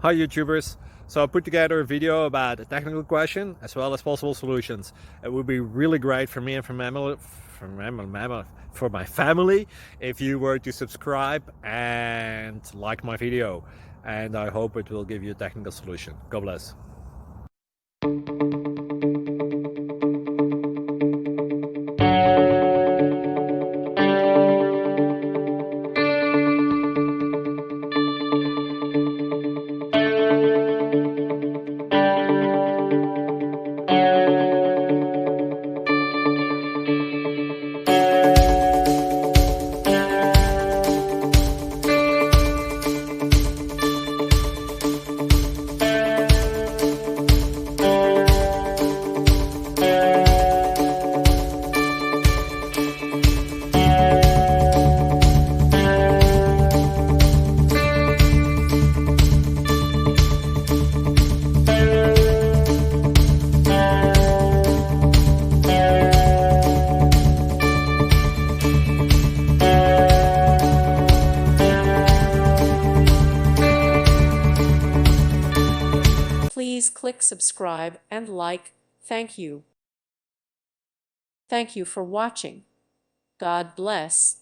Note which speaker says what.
Speaker 1: Hi YouTubers. So I put together a video about a technical question as well as possible solutions. It would be really great for me and for my family if you were to subscribe and like my video. And I hope it will give you a technical solution. God bless.
Speaker 2: Please click subscribe and like. Thank you. Thank you for watching. God bless.